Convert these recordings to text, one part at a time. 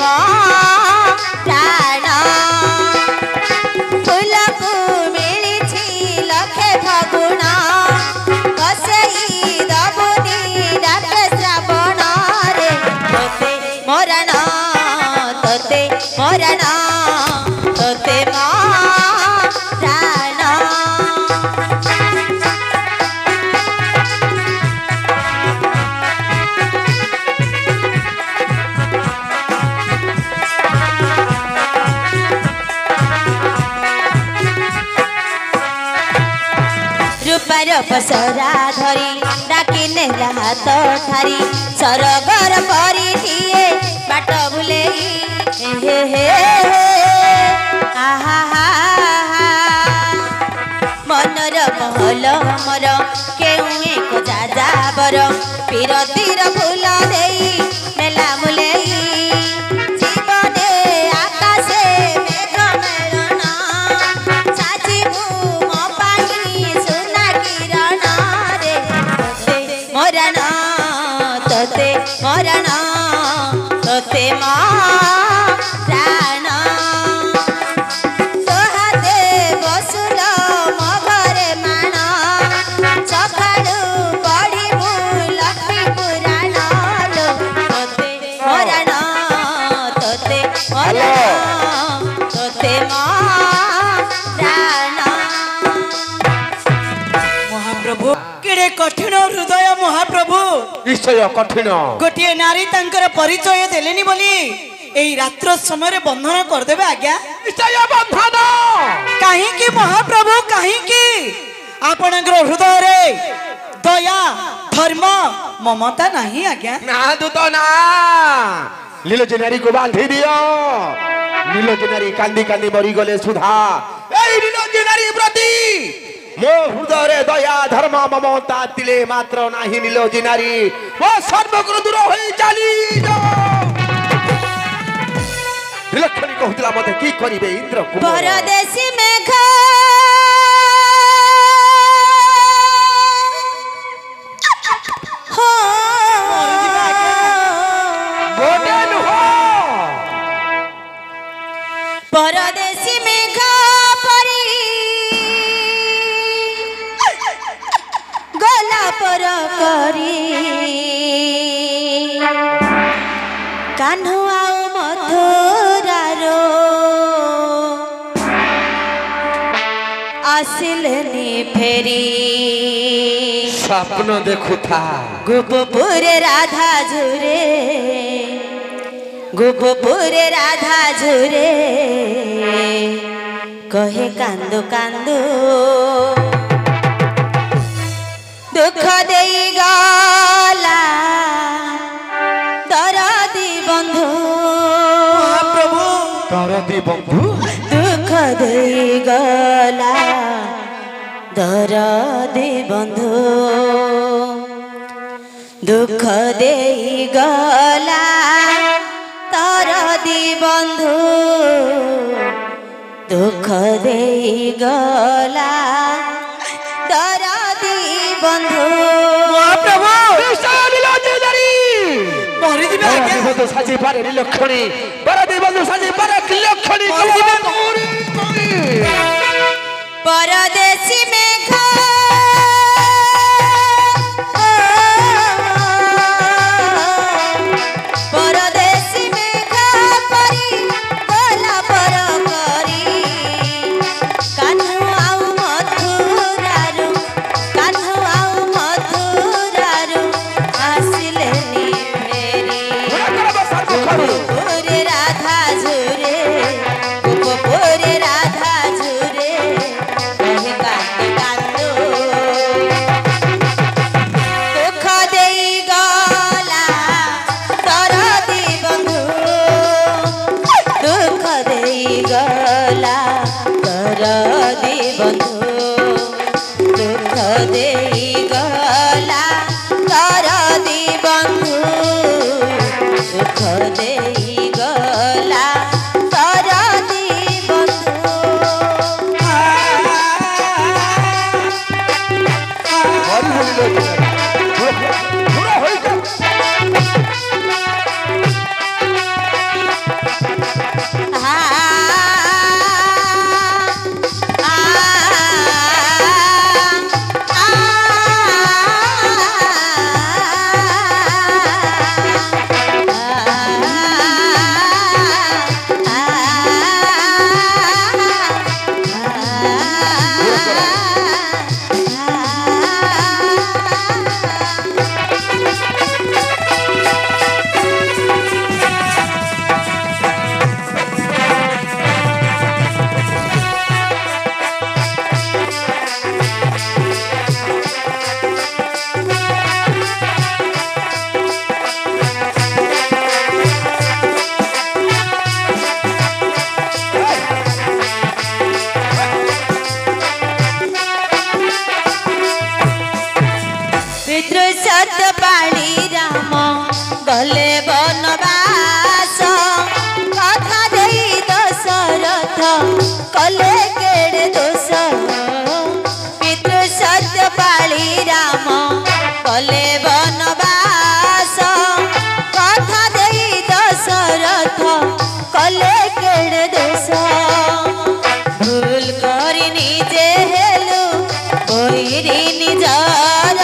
मो प्राण फूल को मिली लखे फगुण बसई दबुनी डाक श्रावण रे तोते मरण तोते मरण तोते मो प्राण रूपार पसरा धरी डाकी नेला हाथ ठारी सरगर परी दिए बाट बुले हे हे आहा मनर महल मर केउ एक जाजाबर पीरतीर फूल देई नेला मुले जीवने आकाशे मेघ मेलन साजिबु मो पाई सुना किरण रे मरण तोते मरण तोते मो प्राण तोहाते बसुल मो घरे माण सकाळु पढ़िबु लक्ष्मी पुराण लो तोते मरण तोते मरण तोते मो प्राण महाप्रभु केड़े कठिन हृदय महाप्रभु निश्चय कठिन गोटे नारी तांकर परिचय देलेनी बोली एई रात्र समय बंधन करदेबे आज्ञा निश्चय बंधन कहीं की महाप्रभु कहीं की आपणकर हृदय रे दया धर्म ममता नहीं आज्ञा ना दूत ना लीलोजी नारी को बांधी दियो लीलोजी नारी कांदी कांदी मरी गले सुधा एई लीलोजी नारी प्रति मो हृदय रे दया धर्म ममता तिले मात्र नाही लीलोजी नारी वो सर्वगुरु दूर होई चली विलक्षणी कहूला मते की करिवे इंद्र कुमार परदेशी मेघ हो गोटेन हो परदेशी मेघ परी गला पर करी कान्हू आउ मथुरारो आसिलेनी फेरी स्वप्न देखुथा गोपपुर राधा झुरे गोपपुर राधा झुरे कहे कांदू कांदू दुख देई गला दरदी बंधु महाप्रभु दरदी बंधु दुख देई गला दरदी बंधु दुख देई गला दरदी बंधु दुख देई गला दरदी बंधु महाप्रभु मरी दिबे आज्ञा बंधु साजी पारे लक्षणी दरदी बंधु साजी पारे लक्षणी परदेशी मेघ परदेशी मेघ परी गला पर करी कान्हू आउ मथुरारू कान्हू आउ मथुरारू आसिलेनी फेरी गोपपुर राधा झुरे गोपपुर राधा झुरे कहे कांदू दशरथ कले केड़े दोष पितृ सत्य पाली राम कले वनवास कथा देई दशरथ कले केड़े दोष भूल करी निजे हेलु कोइरी निजर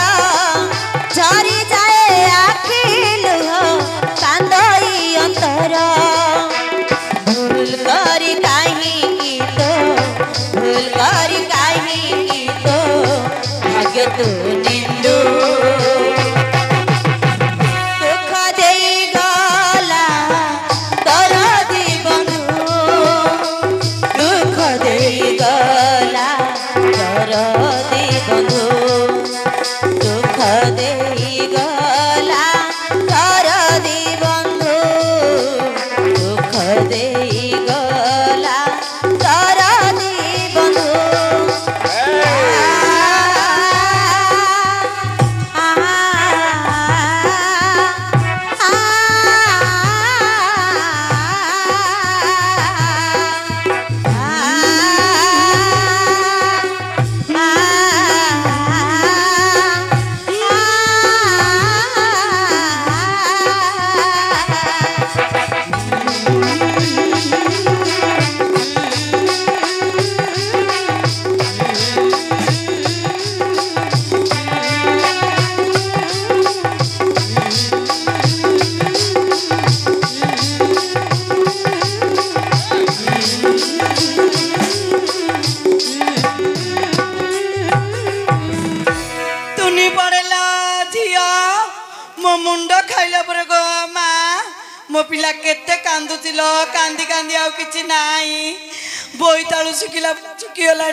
झरी जाए आखि लुह कांदई अंतर भूल करी काहींकी तो भूल करी काहींकी तो भाग्य तू निंदू दुख देई गला तोर दी बंधु दुख देई गला तोर दी बंधु दुख देई गला तोर दी बंधु दुख देई गला तोर दी बंधु तुनी पड़ेला झिया मो मुंड खाइला पर गो माँ मो पिला केते कांदुतिलो कांदी कांदी आउ किछि नाही बोईताळु सुकिला सुकिला